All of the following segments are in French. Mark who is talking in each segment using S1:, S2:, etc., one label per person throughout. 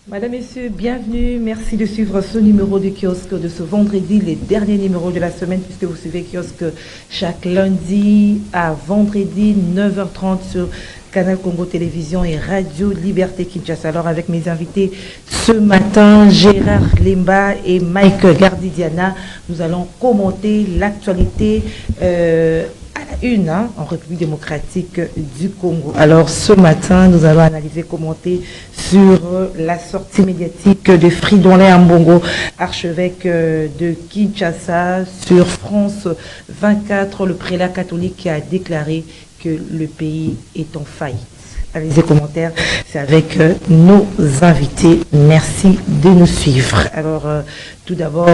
S1: Madame, Messieurs, bienvenue. Merci de suivre ce numéro du kiosque de ce vendredi, les derniers numéros de la semaine, puisque vous suivez kiosque chaque lundi à vendredi, 9h30 sur Canal Congo Télévision et Radio Liberté Kinshasa. Alors, avec mes invités ce matin, Gérard Lemba et Mike Gardidiana, nous allons commenter l'actualité une en République démocratique du Congo. Alors ce matin, nous allons analyser, commenter sur la sortie médiatique de Fridolin Ambongo, archevêque de Kinshasa, sur France 24, le prélat catholique qui a déclaré que le pays est en faillite. Allez, les commentaires, c'est avec nos invités. Merci de nous suivre. Alors, tout d'abord,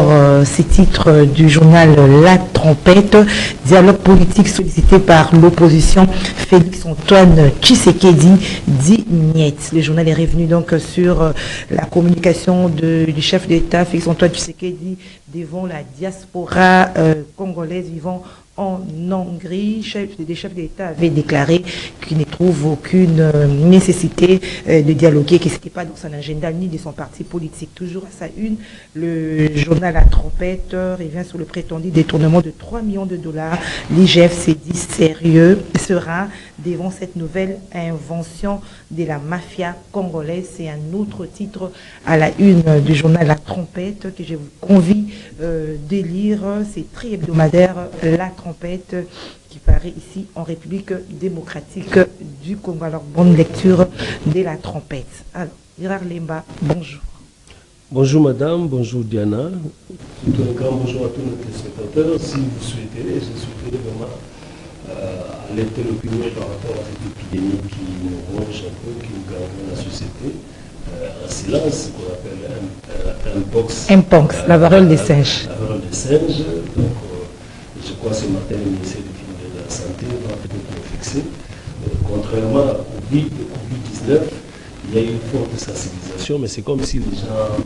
S1: ces titres du journal La Trompette, dialogue politique sollicité par l'opposition, Félix-Antoine Tshisekedi dit niet. Le journal est revenu donc sur la communication du chef d'État, Félix-Antoine Tshisekedi, devant la diaspora congolaise vivant en Hongrie. Des chefs d'État avaient déclaré qu'ils ne trouvent aucune nécessité de dialoguer, que ce n'était pas dans son agenda ni de son parti politique. Toujours à sa une, le journal La Trompette revient sur le prétendu détournement de 3 millions de dollars. L'IGF s'est dit sérieux, sera devant cette nouvelle invention de la mafia congolaise. C'est un autre titre à la une du journal La Trompette que je vous convie de lire. C'est tri-hebdomadaire La Trompette qui paraît ici en République démocratique du Congo. Alors, bonne lecture de La Trompette. Alors, Gérard Lemba, bonjour.
S2: Bonjour madame, bonjour Diana. Tout un grand bonjour à tous nos téléspectateurs. Si vous souhaitez, je souhaiterais vraiment alerter l'opinion par rapport à cette épidémie qui nous ronge un peu, qui nous gangrène la société. En silence, qu'on appelle un
S1: Mpox, la variole des singes.
S2: La variole des singes. Donc, je crois ce matin, le ministère de la Santé va peut-être le fixer. Contrairement à Covid-19, il y a eu une forte sensibilisation, mais c'est comme si les gens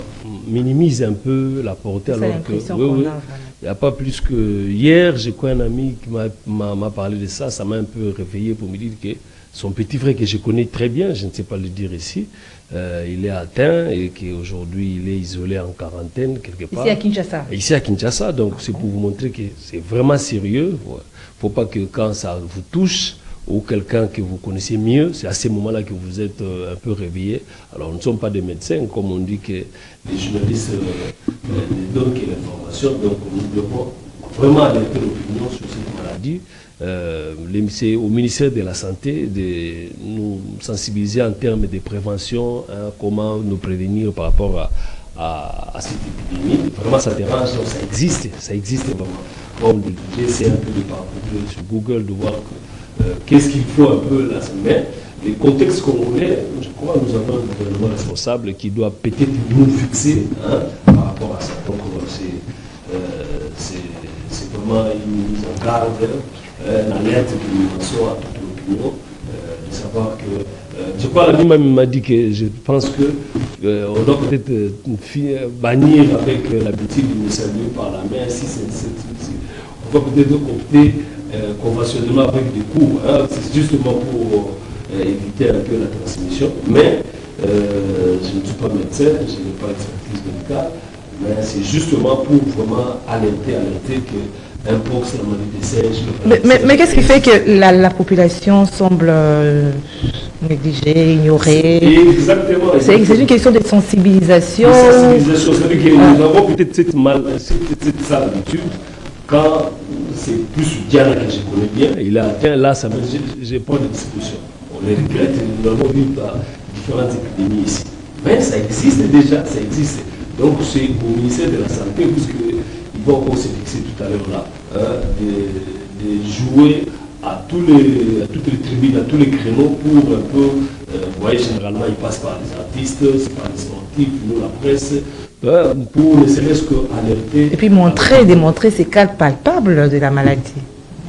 S2: minimisent un peu la portée, alors que il n'y a pas plus que hier, j'ai quoi un ami qui m'a parlé de ça, ça m'a un peu réveillé pour me dire que son petit frère que je connais très bien, je ne sais pas le dire ici, il est atteint et qu'aujourd'hui il est isolé en quarantaine quelque part.
S1: Ici à Kinshasa.
S2: Ici à Kinshasa, donc c'est pour vous montrer que c'est vraiment sérieux. Il ne faut pas que quand ça vous touche, ou quelqu'un que vous connaissez mieux, c'est à ce moment-là que vous êtes un peu réveillé. Alors nous ne sommes pas des médecins, comme on dit que les journalistes ne donnent que l'information, donc nous devons vraiment alerter l'opinion sur cette maladie. C'est au ministère de la Santé de nous sensibiliser en termes de prévention, hein, comment nous prévenir par rapport à cette épidémie. Vraiment ça dérange, donc ça existe vraiment. Comme j'essaie un peu de parcourir sur Google, de voir qu'est-ce qu'il faut un peu là, mais les contextes congolais, je crois que nous avons un gouvernement responsable qui doit peut-être nous fixer, hein, par rapport à ça. Donc c'est vraiment une mise en garde, une alerte que nous lançons à toute l'opinion, de savoir que je crois la même m'a dit que je pense que on doit peut-être bannir avec l'habitude de nous saluer par la main. Si on va peut-être opter conventionnellement avec des cours, hein, c'est justement pour éviter un peu la transmission. Mais je ne suis pas médecin, je n'ai pas d'expertise médicale, mais c'est justement pour vraiment alerter que Mpox, la maladie des singes.
S1: Mais qu'est-ce qui fait que la population semble négligée, ignorée?
S2: Exactement.
S1: C'est une question de sensibilisation.
S2: Sensibilisation, c'est-à-dire que nous avons peut-être cette habitude. Quand c'est plus Diana que je connais bien, il a atteint là, j'ai pas de discussion. On les regrette, nous avons vu différentes épidémies ici. Mais ça existe déjà, ça existe. Donc c'est au ministère de la Santé, puisqu'ils vont encore se fixer tout à l'heure là, de jouer à toutes les tribunes, à tous les créneaux pour un peu, vous voyez, généralement ils passent par les artistes, c'est par les sportifs, nous la presse, pour ne serait-ce qu'alerter.
S1: Et puis démontrer ces cas palpables de la maladie.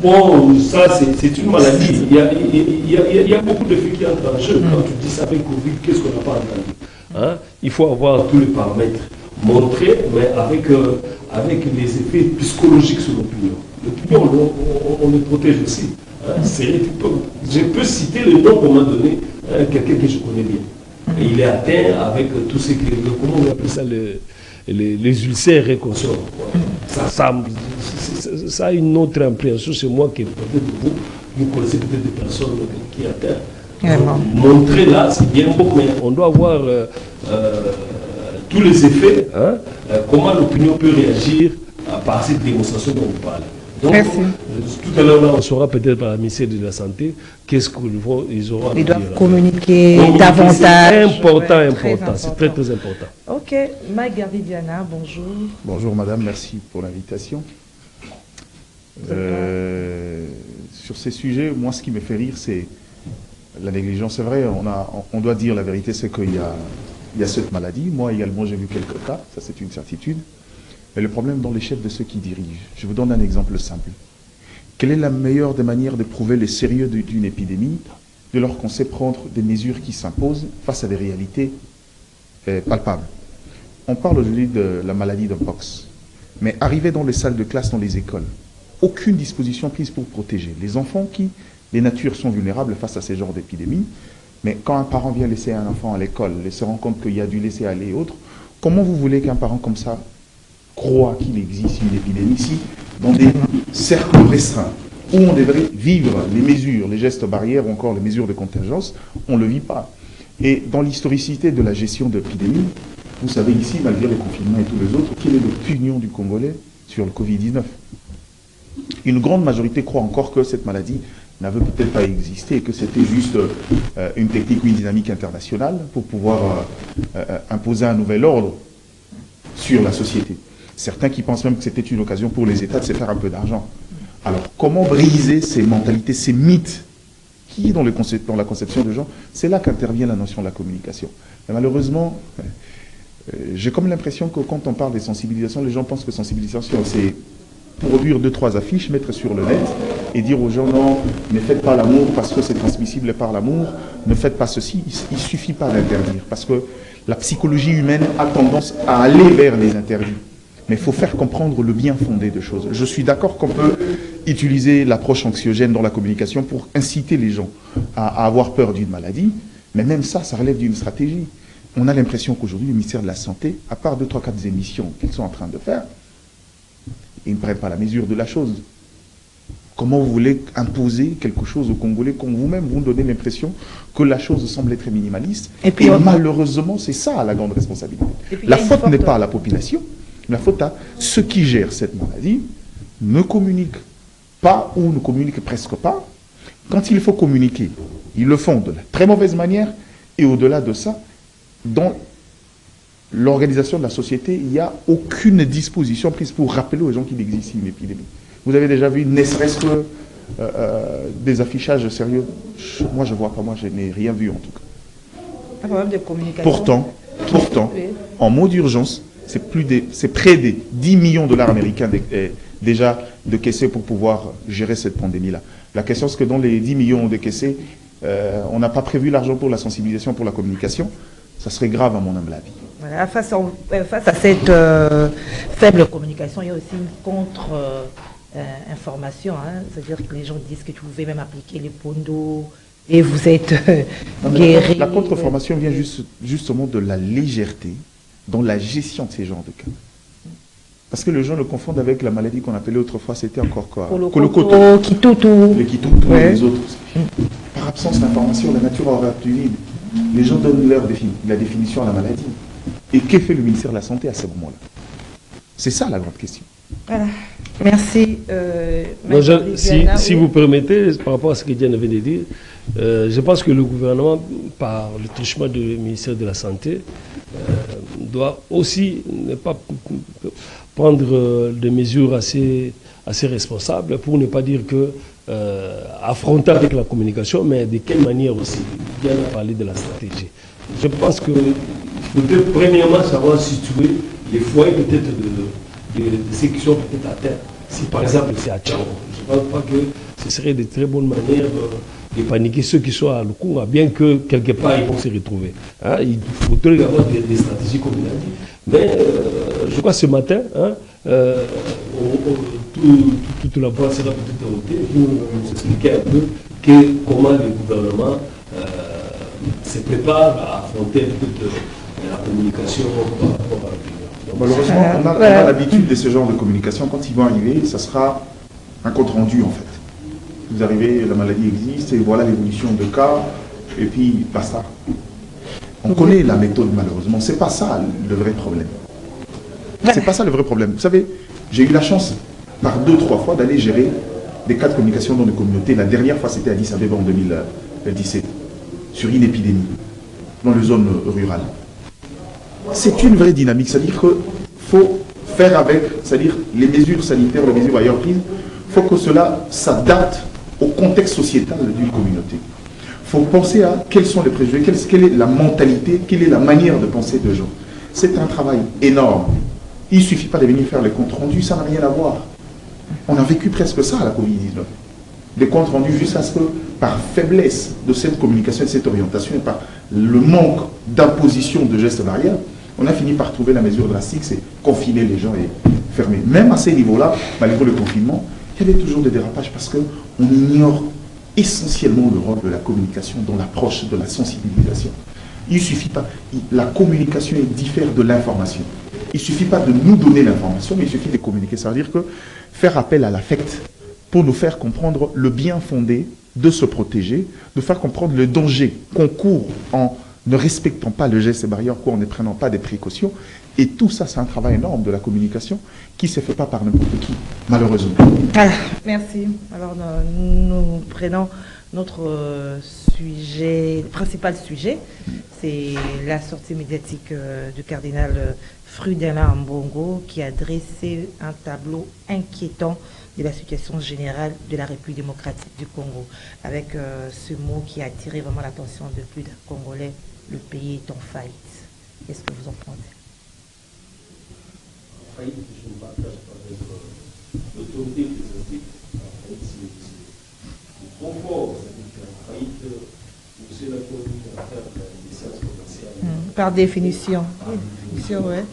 S2: Bon, ça c'est une maladie. Il y a beaucoup de faits qui entrent en jeu. Quand tu dis ça avec Covid, qu'est-ce qu'on n'a pas entendu, hein? Il faut avoir tous les paramètres montrés, mais avec les effets psychologiques sur l'opinion. L'opinion, on le protège aussi. Hein? Je peux citer le nom qu'on m'a donné, quelqu'un que je connais bien. et il est atteint avec tout ce que, comment on appelle ça, les ulcères et consorts. Ça a une autre impréhension chez moi que peut-être vous connaissez peut-être des personnes qui atteignent. Montrer là, c'est bien beau, mais on doit voir tous les effets, hein, comment l'opinion peut réagir par cette démonstration dont vous parlez. Donc, tout à l'heure, on saura peut-être par la ministère de la Santé qu'est-ce qu'ils auront à dire.
S1: Ils doivent communiquer davantage.
S2: C'est important, c'est très très important.
S1: Ok, Mike Gardidiana, bonjour.
S3: Bonjour madame, merci pour l'invitation. Sur ces sujets, moi ce qui me fait rire, c'est la négligence. C'est vrai, on doit dire la vérité, c'est qu'il y a cette maladie. Moi également, j'ai vu quelques cas, ça c'est une certitude. Mais le problème dans les chefs de ceux qui dirigent. Je vous donne un exemple simple. Quelle est la meilleure des manières de prouver le sérieux d'une épidémie? De leur qu'on sait prendre des mesures qui s'imposent face à des réalités palpables. On parle aujourd'hui de la maladie de Pox. Mais arrivé dans les salles de classe, dans les écoles, aucune disposition prise pour protéger les enfants qui, les natures sont vulnérables face à ces genres d'épidémies. Mais quand un parent vient laisser un enfant à l'école, et se rend compte qu'il y a du laisser aller et autres, comment vous voulez qu'un parent comme ça croit qu'il existe une épidémie ici, dans des cercles restreints, où on devrait vivre les mesures, les gestes barrières ou encore les mesures de contingence, on ne le vit pas. Et dans l'historicité de la gestion d'épidémie, vous savez ici, malgré les confinements et tous les autres, quelle est l'opinion du Congolais sur le Covid-19? Une grande majorité croit encore que cette maladie n'avait peut-être pas existé et que c'était juste une technique ou une dynamique internationale pour pouvoir imposer un nouvel ordre sur la société. Certains qui pensent même que c'était une occasion pour les États de se faire un peu d'argent. Alors, comment briser ces mentalités, ces mythes qui est dans la conception de gens? C'est là qu'intervient la notion de la communication. Mais malheureusement, j'ai comme l'impression que quand on parle des sensibilisations, les gens pensent que sensibilisation, c'est produire 2-3 affiches, mettre sur le net et dire aux gens, non, ne faites pas l'amour parce que c'est transmissible par l'amour, ne faites pas ceci. Il ne suffit pas d'interdire, parce que la psychologie humaine a tendance à aller vers les interdits. Mais il faut faire comprendre le bien fondé de choses. Je suis d'accord qu'on peut utiliser l'approche anxiogène dans la communication pour inciter les gens à avoir peur d'une maladie, mais même ça, ça relève d'une stratégie. On a l'impression qu'aujourd'hui, le ministère de la Santé, à part 2, 3, 4 émissions qu'ils sont en train de faire, ils ne prennent pas la mesure de la chose. Comment vous voulez imposer quelque chose aux Congolais quand vous-même vous donnez l'impression que la chose semble être minimaliste? Et malheureusement, c'est ça la grande responsabilité. La faute n'est pas à la population. La faute à ceux qui gèrent cette maladie, ne communiquent pas ou ne communiquent presque pas. Quand il faut communiquer, ils le font de la très mauvaise manière. Et au-delà de ça, dans l'organisation de la société, il n'y a aucune disposition prise pour rappeler aux gens qu'il existe une épidémie. Vous avez déjà vu, ne serait-ce que des affichages sérieux? Moi, je ne vois pas, moi, je n'ai rien vu en tout cas.
S1: Un problème de communication.
S3: Pourtant, en mode d'urgence, c'est près des 10 millions de dollars américains déjà décaissés pour pouvoir gérer cette pandémie-là. La question, c'est que dans les 10 millions décaissés, on n'a pas prévu l'argent pour la sensibilisation, pour la communication. Ça serait grave à mon humble avis.
S1: Voilà, face à cette faible communication, il y a aussi une contre-information. C'est-à-dire que les gens disent que tu pouvais même appliquer les pondos et vous êtes guéri.
S3: La contre-information vient justement de la légèreté dans la gestion de ces genres de cas. Parce que les gens le confondent avec la maladie qu'on appelait autrefois, c'était encore quoi?
S1: Kolokoto, Kitutu.
S3: Les Kitutu et les autres. Par absence d'information, la nature aura du vide. Les gens donnent la définition à la maladie. Et que fait le ministère de la Santé à ce moment-là? C'est ça la grande question.
S1: Voilà. Merci.
S2: Si vous permettez, par rapport à ce que Diane vient de dire, je pense que le gouvernement, par le truchement du ministère de la Santé, doit aussi ne pas prendre des mesures assez responsables pour ne pas dire que affronter avec la communication, mais de quelle manière aussi. Diane a parlé de la stratégie. Je pense que peut-être premièrement savoir situer les foyers peut-être de ceux qui sont peut-être atteints. Si par exemple c'est à Tchao, je ne pense pas que ce serait de très bonnes manières de paniquer ceux qui sont à Lukunga, bien que quelque part ils vont se retrouver. Hein, il faudrait avoir des stratégies comme il a dit. Mais je crois que ce matin, toute la voix sera peut-être ôtée pour nous expliquer un peu comment le gouvernement se prépare à affronter toute la communication par rapport à l'opinion.
S3: Malheureusement, on a l'habitude de ce genre de communication. Quand ils vont arriver, ça sera un compte rendu en fait. Vous arrivez, la maladie existe, et voilà l'évolution de cas, et puis basta. On connaît la méthode malheureusement. C'est pas ça le vrai problème. C'est pas ça le vrai problème. Vous savez, j'ai eu la chance par 2-3 fois d'aller gérer des cas de communication dans les communautés. La dernière fois, c'était à Addis Abeba en 2017, sur une épidémie, dans les zones rurales. C'est une vraie dynamique, c'est-à-dire qu'il faut faire avec, c'est-à-dire les mesures sanitaires, les mesures ailleurs prises, il faut que cela s'adapte au contexte sociétal d'une communauté. Il faut penser à quels sont les préjugés, quelle est la mentalité, quelle est la manière de penser de gens. C'est un travail énorme. Il ne suffit pas de venir faire les comptes rendus, ça n'a rien à voir. On a vécu presque ça à la Covid-19. Des comptes rendus jusqu'à ce que, par faiblesse de cette communication et de cette orientation, et par le manque d'imposition de gestes barrières, on a fini par trouver la mesure drastique, c'est confiner les gens et fermer. Même à ces niveaux-là, malgré le confinement, il y avait toujours des dérapages parce qu'on ignore essentiellement le rôle de la communication dans l'approche de la sensibilisation. Il ne suffit pas, la communication diffère de l'information. Il ne suffit pas de nous donner l'information, mais il suffit de communiquer. Ça veut dire que faire appel à l'affect pour nous faire comprendre le bien fondé de se protéger, de faire comprendre le danger qu'on court en ne respectant pas le geste barrière, en ne prenant pas des précautions. Et tout ça, c'est un travail énorme de la communication qui ne se fait pas par n'importe qui, malheureusement.
S1: Ah, merci. Alors, nous prenons notre principal sujet, c'est la sortie médiatique du cardinal Frudela Ambongo qui a dressé un tableau inquiétant de la situation générale de la République démocratique du Congo, avec ce mot qui a attiré vraiment l'attention de plus d'un Congolais, le pays est en faillite. Qu'est-ce que vous en pensez?
S2: En faillite, je ne partage pas avec l'autorité ecclésiastique. En fait, c'est trop fort. C'est-à-dire qu'en faillite, c'est la politique à faire des sciences commerciales.
S1: Par définition. Définition, ouais.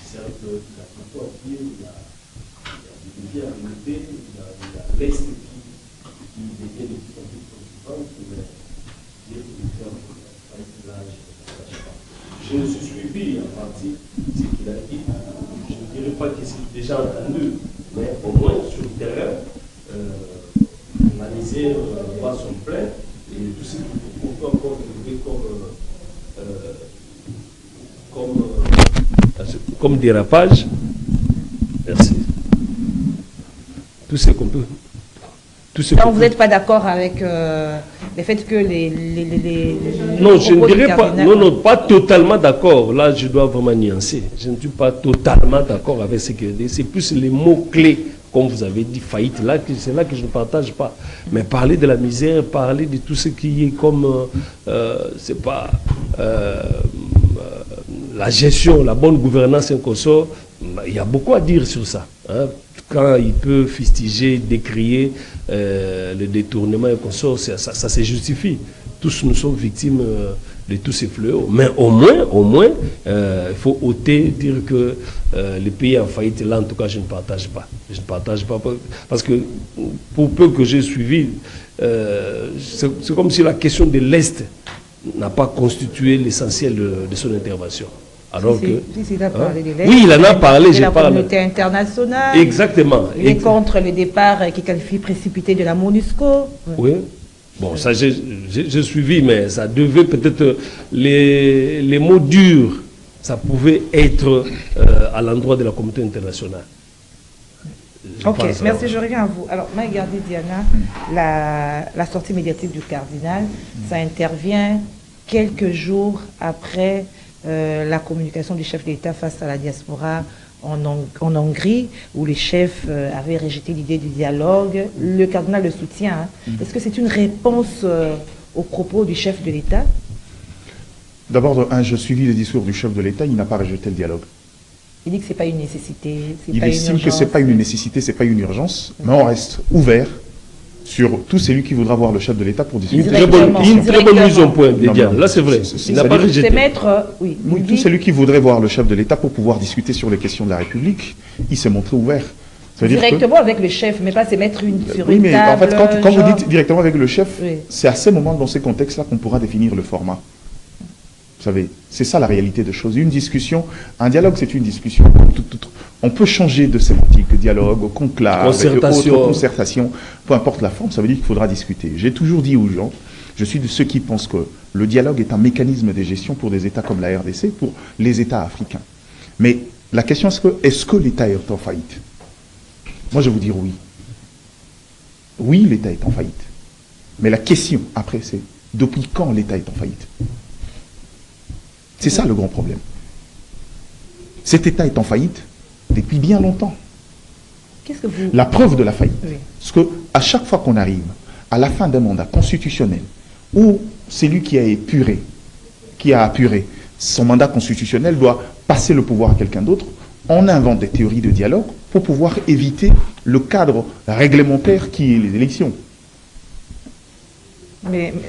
S2: Certes, il y a beaucoup à dire, il y a des défis à relever, il y a l'Est qui devient de plus en plus préoccupant, mais dire que le faire là, je ne suis suivi en partie ce qu'il a dit. Je ne dirais pas que c'est déjà entendu, mais au moins sur le terrain, la misère va son plein et tout ce qu'on peut encore trouver comme dérapage. Merci. Tout ce qu'on peut.
S1: Donc vous n'êtes pas d'accord avec le fait que les
S2: non, je ne dirais pas. Non, pas totalement d'accord. Là, je dois vraiment nuancer. Je ne suis pas totalement d'accord avec ce qu'il dit. C'est plus les mots-clés, comme vous avez dit, faillite. Là, c'est là que je ne partage pas. Mais parler de la misère, parler de tout ce qui est comme, c'est pas la gestion, la bonne gouvernance, un consort, il y a beaucoup à dire sur ça. Hein. Quand il peut fustiger, décrier le détournement et consort, ça se justifie. Tous nous sommes victimes de tous ces fléaux. Mais au moins, il faut ôter, dire que le pays est en faillite. Là, en tout cas, je ne partage pas. Je ne partage pas parce que pour peu que j'ai suivi, c'est comme si la question de l'Est n'a pas constitué l'essentiel de son intervention. Alors
S1: il a parlé de l'Est,
S2: oui, il en a parlé.
S1: De la communauté internationale.
S2: Exactement.
S1: Il est contre le départ qui qualifie précipité de la MONUSCO.
S2: Oui. Bon, ça j'ai suivi, mais ça devait peut-être les mots durs, ça pouvait être à l'endroit de la communauté internationale.
S1: Ok, merci, je reviens à vous. Alors, regardez Diana, la sortie médiatique du cardinal, ça intervient quelques jours après la communication du chef d'État face à la diaspora en Hongrie, où les chefs avaient rejeté l'idée du dialogue. Le cardinal le soutient. Hein. Est-ce que c'est une réponse aux propos du chef de l'État?
S3: D'abord, je suivis le discours du chef de l'État, il n'a pas rejeté le dialogue.
S1: Il dit que ce n'est pas une nécessité.
S3: Il estime que ce n'est pas une nécessité, ce n'est pas une urgence, mais on reste ouvert sur tout celui qui voudra voir le chef de l'État pour discuter.
S2: Une très bonne mise au point, Diane. Là, c'est vrai. Il n'a pas rejeté.
S1: Oui,
S3: tout celui qui voudrait voir le chef de l'État pour pouvoir discuter sur les questions de la République, il s'est montré ouvert.
S1: Directement avec le chef, mais pas se mettre sur
S3: oui,
S1: une
S3: mais
S1: table.
S3: En fait, quand vous dites directement avec le chef,
S1: oui.
S3: C'est à ces moments, dans ces contextes-là, qu'on pourra définir le format. Vous savez, c'est ça la réalité des choses. Une discussion, un dialogue, c'est une discussion. On peut changer de sémantique, dialogue, conclave,
S2: concertation.
S3: Concertation, peu importe la forme, ça veut dire qu'il faudra discuter. J'ai toujours dit aux gens, je suis de ceux qui pensent que le dialogue est un mécanisme de gestion pour des États comme la RDC, pour les États africains. Mais la question est-ce que l'État est en faillite? Moi, je vais vous dire oui. Oui, l'État est en faillite. Mais la question, après, c'est depuis quand l'État est en faillite? C'est ça le grand problème. Cet État est en faillite depuis bien longtemps.
S1: Qu'est-ce que vous...
S3: La preuve de la faillite.
S1: Oui.
S3: Parce qu'à chaque fois qu'on arrive à la fin d'un mandat constitutionnel, où celui qui a apuré son mandat constitutionnel doit passer le pouvoir à quelqu'un d'autre, on invente des théories de dialogue pour pouvoir éviter le cadre réglementaire qui est les élections.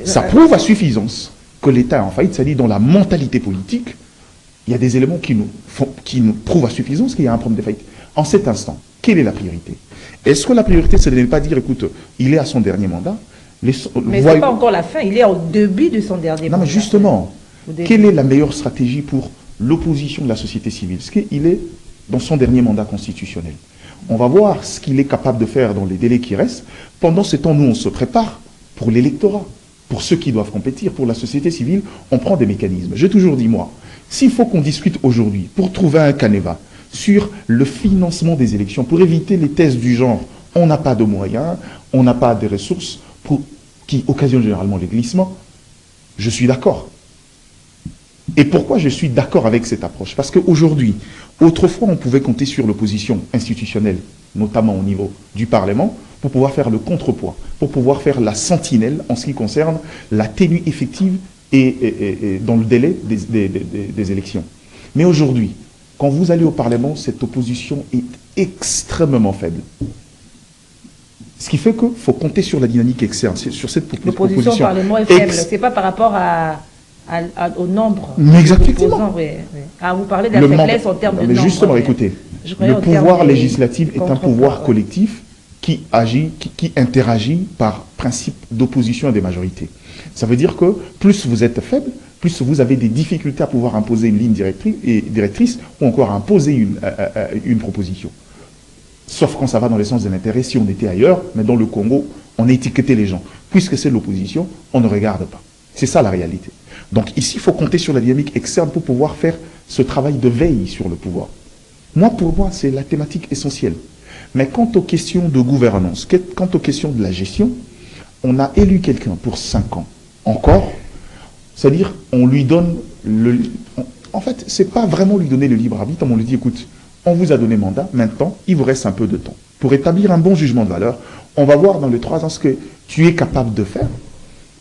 S3: Ça prouve à suffisance que l'État est en faillite, c'est-à-dire dans la mentalité politique, il y a des éléments qui nous prouvent à suffisance qu'il y a un problème de faillite. En cet instant, quelle est la priorité? Est-ce que la priorité, c'est de ne pas dire, écoute, il est à son dernier mandat?
S1: Mais ce n'est pas encore la fin, il est au début de son dernier mandat.
S3: Non, mais justement, quelle est la meilleure stratégie pour l'opposition de la société civile? Parce qu'il est dans son dernier mandat constitutionnel. On va voir ce qu'il est capable de faire dans les délais qui restent. Pendant ce temps, nous, on se prépare pour l'électorat. Pour ceux qui doivent compétir, pour la société civile, on prend des mécanismes. J'ai toujours dit, moi, s'il faut qu'on discute aujourd'hui pour trouver un canevas sur le financement des élections, pour éviter les thèses du genre, on n'a pas de moyens, on n'a pas de ressources, qui occasionnent généralement les glissements, je suis d'accord. Et pourquoi je suis d'accord avec cette approche? Parce qu'aujourd'hui, autrefois, on pouvait compter sur l'opposition institutionnelle, notamment au niveau du Parlement, pour pouvoir faire le contrepoids, pour pouvoir faire la sentinelle en ce qui concerne la tenue effective et dans le délai des élections. Mais aujourd'hui, quand vous allez au Parlement, cette opposition est extrêmement faible. Ce qui fait qu'il faut compter sur la dynamique externe, sur cette opposition.
S1: L'opposition au Parlement est faible, ce n'est pas par rapport au nombre.
S3: Mais exactement.
S1: Oui. Ah, vous parlez de la faiblesse en termes de nombre.
S3: Mais justement, écoutez, le pouvoir législatif est un pouvoir collectif qui agit, qui interagit par principe d'opposition à des majorités. Ça veut dire que plus vous êtes faible, plus vous avez des difficultés à pouvoir imposer une ligne directrice ou encore à imposer une proposition. Sauf quand ça va dans le sens de l'intérêt, si on était ailleurs, mais dans le Congo, on étiquetait les gens. Puisque c'est l'opposition, on ne regarde pas. C'est ça la réalité. Donc ici, il faut compter sur la dynamique externe pour pouvoir faire ce travail de veille sur le pouvoir. Pour moi, c'est la thématique essentielle. Mais quant aux questions de gouvernance, quant aux questions de la gestion, on a élu quelqu'un pour 5 ans. Encore, c'est-à-dire, on lui donne en fait, ce n'est pas vraiment lui donner le libre arbitre, on lui dit, écoute, on vous a donné mandat, maintenant, il vous reste un peu de temps. Pour établir un bon jugement de valeur, on va voir dans les 3 ans ce que tu es capable de faire.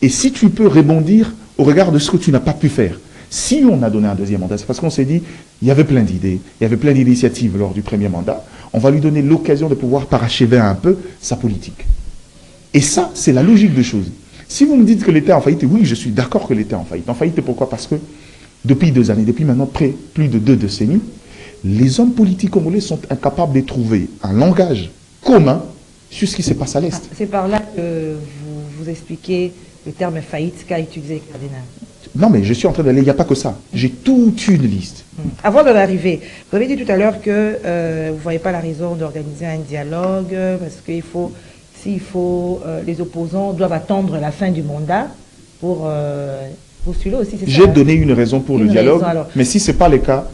S3: Et si tu peux rebondir au regard de ce que tu n'as pas pu faire. Si on a donné un deuxième mandat, c'est parce qu'on s'est dit, il y avait plein d'idées, il y avait plein d'initiatives lors du premier mandat, on va lui donner l'occasion de pouvoir parachever un peu sa politique. Et ça, c'est la logique des choses. Si vous me dites que l'État est en faillite, oui, je suis d'accord que l'État est en faillite. En faillite, pourquoi? Parce que depuis 2 années, depuis maintenant plus de 2 décennies, les hommes politiques congolais sont incapables de trouver un langage commun sur ce qui se passe à l'Est.
S1: C'est par là que vous expliquez le terme faillite qu'a utilisé le cardinal.
S3: Non, mais je suis en train d'aller, il n'y a pas que ça. J'ai toute une liste.
S1: Avant d'en arriver, vous avez dit tout à l'heure que vous ne voyez pas la raison d'organiser un dialogue, parce qu'il faut, les opposants doivent attendre la fin du mandat pour postuler aussi.
S3: J'ai donné une raison pour le dialogue, mais si ce n'est pas le cas,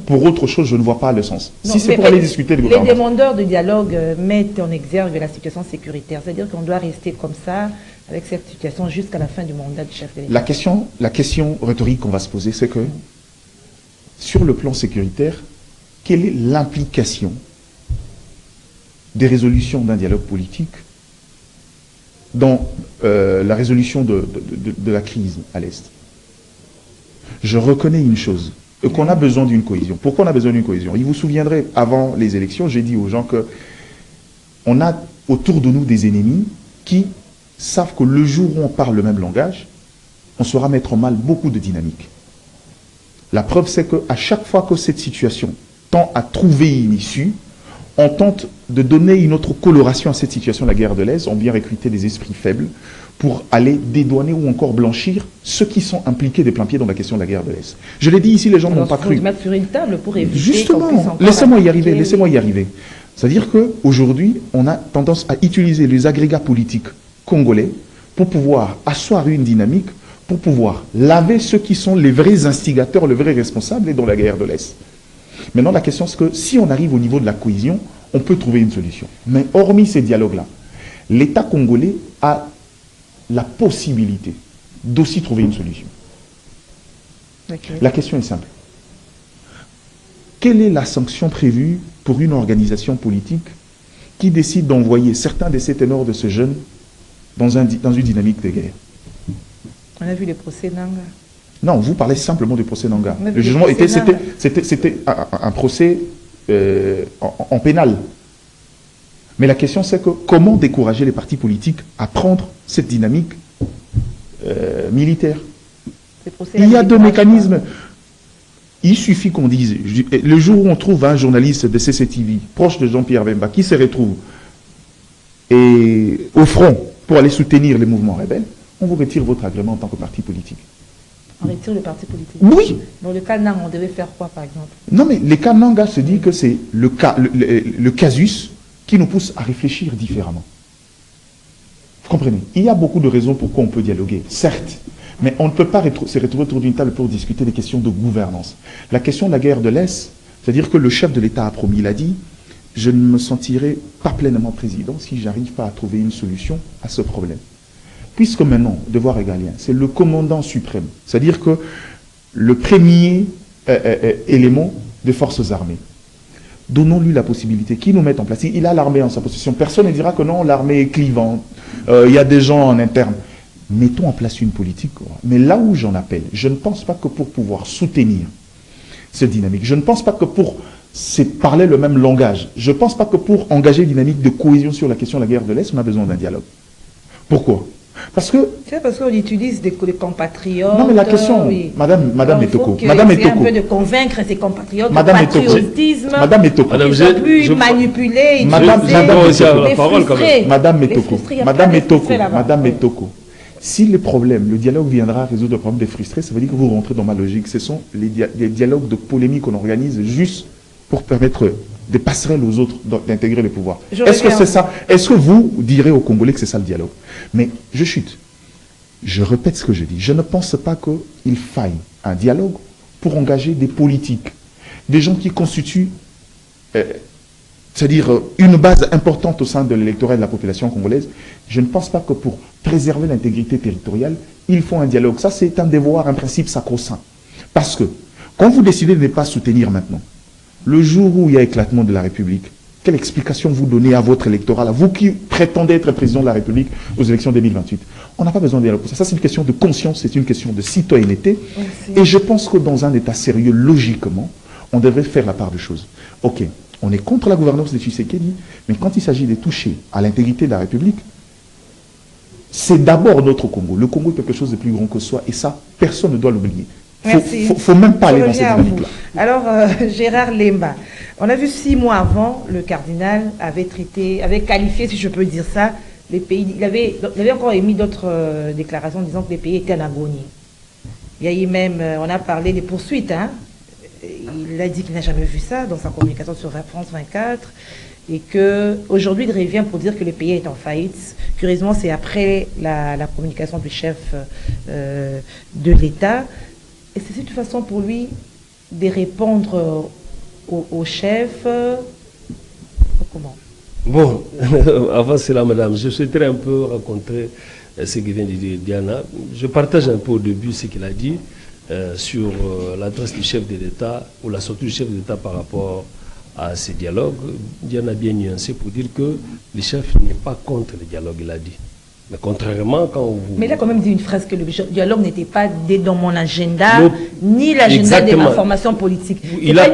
S3: pour autre chose, je ne vois pas le sens. Non, si c'est pour aller discuter du gouvernement.
S1: Les demandeurs de dialogue mettent en exergue la situation sécuritaire, c'est-à-dire qu'on doit rester comme ça, avec cette situation jusqu'à la fin du mandat du chef de l'État.
S3: La question rhétorique qu'on va se poser, c'est que, sur le plan sécuritaire, quelle est l'implication des résolutions d'un dialogue politique dans la résolution de la crise à l'Est? Je reconnais une chose, qu'on a besoin d'une cohésion. Pourquoi on a besoin d'une cohésion? Il vous souviendrez, avant les élections, j'ai dit aux gens qu'on a autour de nous des ennemis qui savent que le jour où on parle le même langage, on saura mettre en mal beaucoup de dynamique. La preuve, c'est qu'à chaque fois que cette situation tend à trouver une issue, on tente de donner une autre coloration à cette situation de la guerre de l'Est. On vient recruter des esprits faibles pour aller dédouaner ou encore blanchir ceux qui sont impliqués de plein pied dans la question de la guerre de l'Est. Je l'ai dit ici, les gens n'ont pas cru.
S1: Mettre sur une table pour éviter.
S3: Justement, laissez-moi y arriver, laissez-moi y arriver. C'est-à-dire qu'aujourd'hui, on a tendance à utiliser les agrégats politiques congolais pour pouvoir asseoir une dynamique, pour pouvoir laver ceux qui sont les vrais instigateurs, les vrais responsables dans la guerre de l'Est. Maintenant, la question, c'est que si on arrive au niveau de la cohésion, on peut trouver une solution. Mais hormis ces dialogues-là, l'État congolais a la possibilité d'aussi trouver une solution. Okay. La question est simple. Quelle est la sanction prévue pour une organisation politique qui décide d'envoyer certains de ces ténors de ce jeune dans une dynamique de guerre?
S1: On a vu les procès Nanga.
S3: Non, vous parlez simplement du procès Nanga. Le jugement c'était un procès en pénal. Mais la question c'est que comment décourager les partis politiques à prendre cette dynamique militaire? Il y a deux mécanismes. Il suffit qu'on dise, le jour où on trouve un journaliste de CCTV, proche de Jean-Pierre Bemba, qui se retrouve au front pour aller soutenir les mouvements rebelles, on vous retire votre agrément en tant que parti politique.
S1: On retire le parti politique?
S3: Oui.
S1: Dans le cas Nanga, on devait faire quoi, par exemple?
S3: Non, mais les cas Nanga se dit que c'est le casus qui nous pousse à réfléchir différemment. Vous comprenez? Il y a beaucoup de raisons pourquoi on peut dialoguer, certes, mais on ne peut pas se retrouver autour d'une table pour discuter des questions de gouvernance. La question de la guerre de l'Est, c'est-à-dire que le chef de l'État a promis, il a dit, je ne me sentirai pas pleinement président si j'arrive pas à trouver une solution à ce problème. Puisque maintenant, devoir régalien, c'est le commandant suprême, c'est-à-dire que le premier élément des forces armées. Donnons-lui la possibilité, qui nous met en place. Il a l'armée en sa possession. Personne ne dira que non, l'armée est clivante, il y a des gens en interne. Mettons en place une politique. Mais là où j'en appelle, je ne pense pas que pour pouvoir soutenir cette dynamique, je ne pense pas que pour parler le même langage, je ne pense pas que pour engager une dynamique de cohésion sur la question de la guerre de l'Est, on a besoin d'un dialogue. Pourquoi? Parce que...
S1: C'est parce qu'on utilise des compatriotes.
S3: Non, mais la question, oui. Madame Etoko.
S1: Madame Etoko. Un peu de convaincre ces compatriotes.
S3: Madame
S1: le patriotisme.
S3: Madame Etoko.
S1: Ils sont plus manipulés.
S3: Madame Etoko. Si le problème, le dialogue viendra à résoudre le problème des frustrés, ça veut dire que vous rentrez dans ma logique. Ce sont les dialogues de polémique qu'on organise juste pour permettre des passerelles aux autres d'intégrer le pouvoir. Est-ce que c'est ça? Est-ce que vous direz aux Congolais que c'est ça le dialogue? Mais je chute. Je répète ce que je dis. Je ne pense pas qu'il faille un dialogue pour engager des politiques, des gens qui constituent, c'est-à-dire une base importante au sein de l'électorat de la population congolaise. Je ne pense pas que pour préserver l'intégrité territoriale, il faut un dialogue. Ça, c'est un devoir, un principe sacro-saint. Parce que quand vous décidez de ne pas soutenir maintenant, le jour où il y a éclatement de la République, quelle explication vous donnez à votre électorat, là, vous qui prétendez être président de la République aux élections 2028? On n'a pas besoin de dialogue pour ça. Ça, c'est une question de conscience, c'est une question de citoyenneté. Merci. Et je pense que dans un État sérieux, logiquement, on devrait faire la part des choses. Ok, on est contre la gouvernance de Tshisekedi, mais quand il s'agit de toucher à l'intégrité de la République, c'est d'abord notre Congo. Le Congo est quelque chose de plus grand que soi, et ça, personne ne doit l'oublier. Il ne faut même pas aller dans cette dynamique-là.
S1: Alors, Gérard Lemba, on a vu 6 mois avant, le cardinal avait qualifié, si je peux dire ça, les pays. Il avait encore émis d'autres déclarations disant que les pays étaient en agonie. Il y a eu même, on a parlé des poursuites. Hein. Il a dit qu'il n'a jamais vu ça dans sa communication sur France 24. Et qu'aujourd'hui, il revient pour dire que le pays est en faillite. Curieusement, c'est après la communication du chef de l'État. Et c'est une façon pour lui de répondre au chef. Comment?
S2: Bon, avant cela, madame, je souhaiterais un peu rencontrer ce que vient de dire Diana. Je partage un peu au début ce qu'il a dit sur l'adresse du chef de l'État ou la sortie du chef de l'État par rapport à ces dialogues. Diana a bien nuancé pour dire que le chef n'est pas contre le dialogue, il a dit. Mais contrairement, quand vous...
S1: Mais il a quand même dit une phrase que le dialogue n'était pas dans mon agenda, ni l'agenda de ma formation politique.
S2: Il a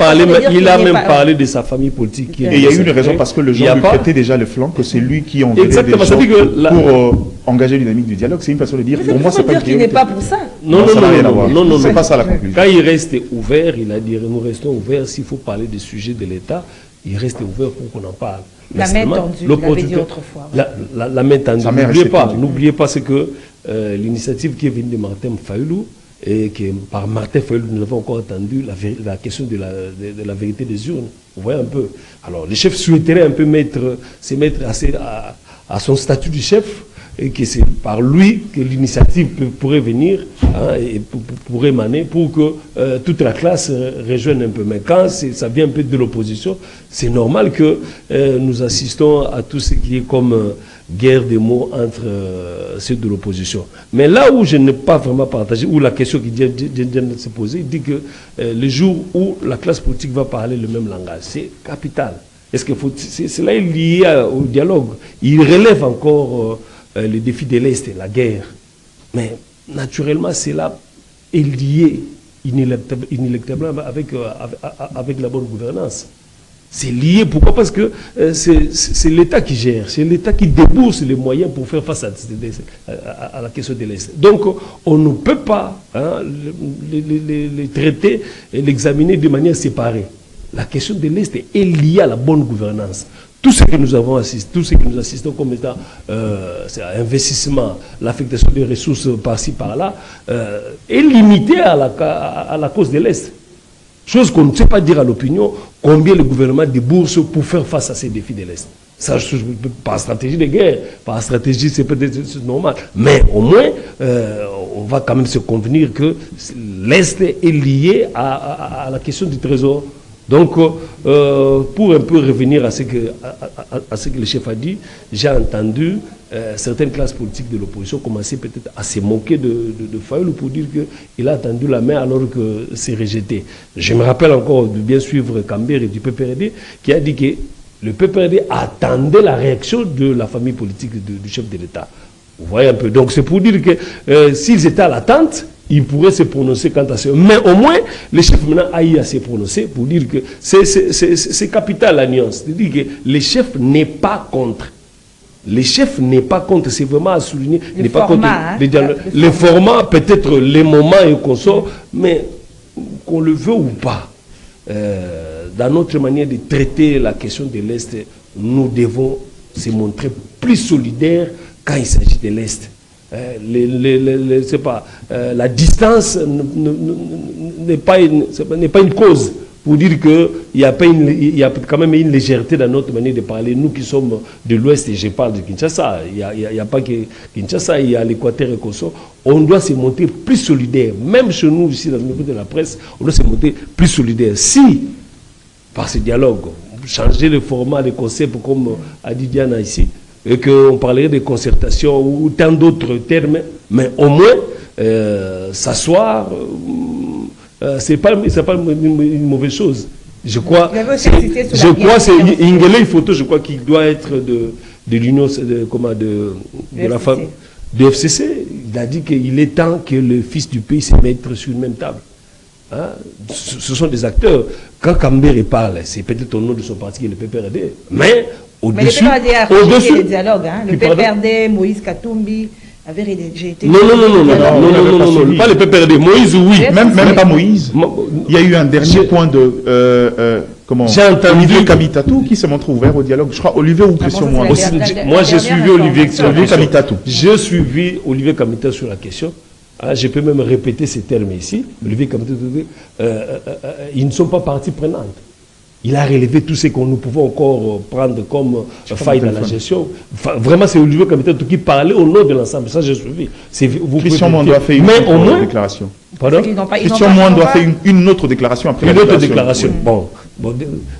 S2: même parlé de sa famille politique.
S3: Et il y a eu une raison parce que le gens lui prêtait déjà le flanc, que c'est lui qui envoyait des gens pour engager la dynamique du dialogue. C'est une façon de dire, pour moi, c'est pas une
S1: priorité. Il n'est pas pour ça.
S2: Non,
S3: c'est pas ça la conclusion.
S2: Quand il reste ouvert, il a dit, nous restons ouverts s'il faut parler des sujets de l'État. il reste ouvert pour qu'on en parle.
S1: La main tendue, vous l'avez dit autrefois.
S2: La main tendue. N'oubliez pas, c'est que l'initiative qui est venue de Martin Fayoulou, et que par Martin Fayoulou, nous avons encore entendu la question de la vérité des urnes. Vous voyez un peu. Alors, les chefs souhaiteraient un peu se mettre à son statut de chef, et que c'est par lui que l'initiative pourrait venir et pourrait émaner pour que toute la classe rejoigne un peu. Mais quand ça vient un peu de l'opposition, c'est normal que nous assistons à tout ce qui est comme guerre des mots entre ceux de l'opposition. Mais là où je n'ai pas vraiment partagé, où la question qui vient de se poser, il dit que le jour où la classe politique va parler le même langage, c'est capital. Est-ce que cela est lié au dialogue? Il relève encore le défi de l'Est, la guerre. Mais naturellement, cela est lié inéluctablement avec la bonne gouvernance. C'est lié, pourquoi? Parce que c'est l'État qui gère, c'est l'État qui débourse les moyens pour faire face à la question de l'Est. Donc, on ne peut pas les traiter et l'examiner de manière séparée. La question de l'Est est liée à la bonne gouvernance. Tout ce que nous avons assisté, tout ce que nous assistons comme état, c'est investissement, l'affectation des ressources par-ci, par-là, est limité à la cause de l'Est. Chose qu'on ne sait pas dire à l'opinion, combien le gouvernement débourse pour faire face à ces défis de l'Est. Ça, par stratégie de guerre, par stratégie, c'est peut-être normal. Mais au moins, on va quand même se convenir que l'Est est lié à la question du trésor. Donc, pour un peu revenir à ce que le chef a dit, j'ai entendu certaines classes politiques de l'opposition commencer peut-être à se moquer de Fayoulou pour dire qu'il a tendu la main alors que c'est rejeté. Je me rappelle encore de bien suivre Kambere du PPRD qui a dit que le PPRD attendait la réaction de la famille politique du chef de l'État. Vous voyez un peu. Donc, c'est pour dire que s'ils étaient à l'attente, il pourrait se prononcer quant à ça. Mais au moins, les chefs maintenant a eu à se prononcer pour dire que c'est capital la nuance. C'est-à-dire que les chefs n'est pas contre. Les chefs n'est pas contre, c'est vraiment à souligner.
S1: Le format,
S2: les formats, peut-être les moments et qu'on sort, mais qu'on le veut ou pas, dans notre manière de traiter la question de l'Est, nous devons se montrer plus solidaires quand il s'agit de l'Est. La distance n'est pas une cause pour dire qu'il y a quand même une légèreté dans notre manière de parler. Nous qui sommes de l'Ouest, et je parle de Kinshasa, il n'y a pas que Kinshasa, il y a l'Équateur et Koso, on doit se montrer plus solidaire. Même chez nous, ici, dans le niveau de la presse, on doit se montrer plus solidaire. Si, par ce dialogue, changer le format, les concepts, comme a dit Diana ici, et qu'on parlerait de concertation ou tant d'autres termes, mais au moins s'asseoir, c'est pas une mauvaise chose. Je crois c'est Ingele Photo, je crois qu'il doit être de l'union de la femme de FCC. Il a dit qu'il est temps que le fils du pays se mette sur une même table. Hein? Ce sont des acteurs. Quand Kambere parle, c'est peut-être au nom de son parti qui est le PPRD, mais au-dessus,
S1: mais le PPRD a rejeté le dialogue. Hein? Le PPRD, Moïse Katumbi avait rejeté.
S2: Non, pas le PPRD. Moïse, oui.
S3: Même pas Moïse. Il y a eu un dernier point de Olivier Kamitatou qui se montre ouvert au dialogue. Je crois Olivier ou Christian Moi.
S2: Moi, j'ai suivi Olivier
S3: Kamitatou.
S2: J'ai suivi Olivier Kamitatou sur la question. Je peux même répéter ces termes ici. Olivier Kamitatou, ils ne sont pas partie prenante. Il a relevé tout ce que nous pouvons encore prendre comme faille dans la gestion. Vraiment, c'est Olivier Kamitatou qui parlait au nom de l'ensemble. Ça, j'ai suivi.
S3: Christian Moindou a fait une autre déclaration.
S2: Pardon?
S3: Christian Moindou a fait une autre déclaration après
S2: une autre déclaration. Bon.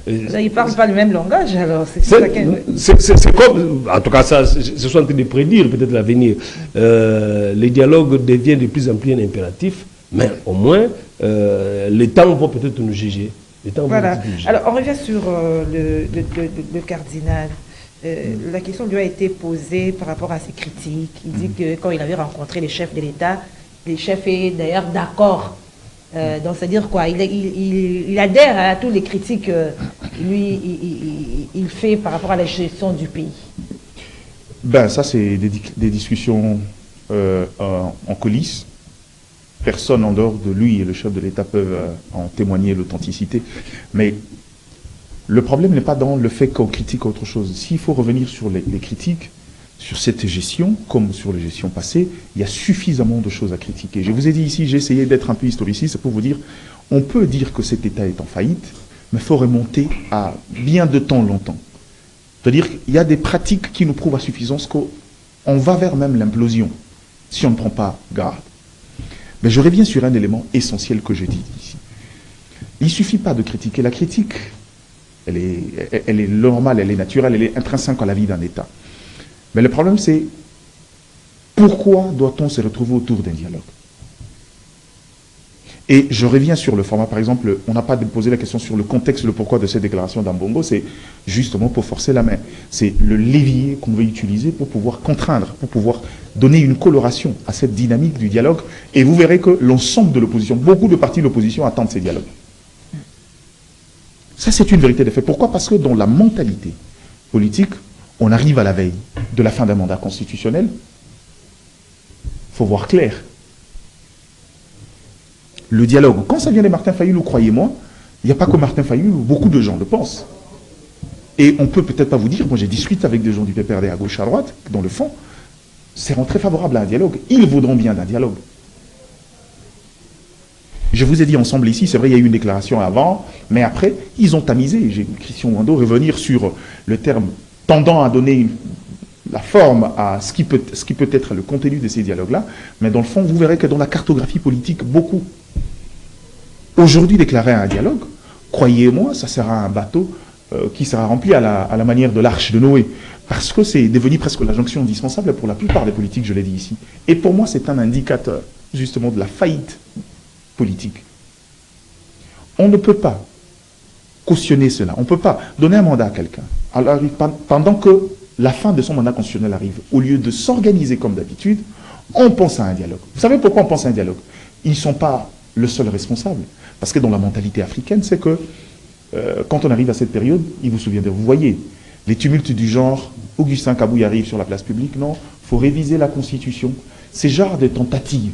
S1: Ils ne parlent pas le même langage, alors.
S2: C'est comme, en tout cas, ça, je suis en train de prédire peut-être l'avenir. Les dialogues deviennent de plus en plus un impératif, mais au moins, les temps vont peut-être nous juger.
S1: Voilà. Alors, on revient sur le cardinal. La question lui a été posée par rapport à ses critiques. Il dit que quand il avait rencontré les chefs de l'État, les chefs est d'ailleurs d'accord. Donc, c'est-à-dire quoi? Il adhère à tous les critiques lui il fait par rapport à la gestion du pays.
S3: Ben, ça, c'est des discussions en coulisses. Personne en dehors de lui et le chef de l'État peuvent en témoigner l'authenticité. Mais Le problème n'est pas dans le fait qu'on critique autre chose. S'il faut revenir sur les critiques, sur cette gestion, comme sur les gestions passées, il y a suffisamment de choses à critiquer. Je vous ai dit ici, j'ai essayé d'être un peu historiciste pour vous dire, on peut dire que cet État est en faillite, mais il faut remonter à bien de temps longtemps. C'est-à-dire qu'il y a des pratiques qui nous prouvent à suffisance qu'on va vers même l'implosion, si on ne prend pas garde. Mais je reviens sur un élément essentiel que je dis ici. Il ne suffit pas de critiquer. La critique, elle est normale, elle est naturelle, elle est intrinsèque à la vie d'un État. Mais le problème, c'est pourquoi doit-on se retrouver autour d'un dialogue? Et je reviens sur le format, par exemple, on n'a pas posé la question sur le contexte, le pourquoi de cette déclaration d'Ambongo, c'est justement pour forcer la main. C'est le levier qu'on veut utiliser pour pouvoir contraindre, pour pouvoir donner une coloration à cette dynamique du dialogue. Et vous verrez que l'ensemble de l'opposition, beaucoup de partis de l'opposition attendent ces dialogues. Ça, c'est une vérité de fait. Pourquoi? Parce que dans la mentalité politique, on arrive à la veille de la fin d'un mandat constitutionnel. Il faut voir clair. Le dialogue, quand ça vient de Martin Fayulu, croyez-moi, il n'y a pas que Martin Fayulu, beaucoup de gens le pensent. Et on ne peut peut-être pas vous dire, moi j'ai discuté avec des gens du PPRD à gauche, à droite, dans le fond, seront très favorables à un dialogue. Ils vaudront bien d'un dialogue. Je vous ai dit ensemble ici, c'est vrai, il y a eu une déclaration avant, mais après, ils ont tamisé. J'ai vu Christian Wando revenir sur le terme tendant à donner la forme à ce qui peut être le contenu de ces dialogues-là. Mais dans le fond, vous verrez que dans la cartographie politique, beaucoup. Aujourd'hui, déclarer un dialogue, croyez-moi, ça sera un bateau qui sera rempli à la manière de l'arche de Noé. Parce que c'est devenu presque la jonction indispensable pour la plupart des politiques, je l'ai dit ici. Et pour moi, c'est un indicateur, justement, de la faillite politique. On ne peut pas cautionner cela. On ne peut pas donner un mandat à quelqu'un. Alors, pendant que la fin de son mandat constitutionnel arrive, au lieu de s'organiser comme d'habitude, on pense à un dialogue. Vous savez pourquoi on pense à un dialogue? Ils ne sont pas le seul responsable. Parce que dans la mentalité africaine, c'est que quand on arrive à cette période, il vous souviendrez, vous voyez, les tumultes du genre, Augustin Kabouy arrive sur la place publique, non, il faut réviser la Constitution. Ces genres de tentatives.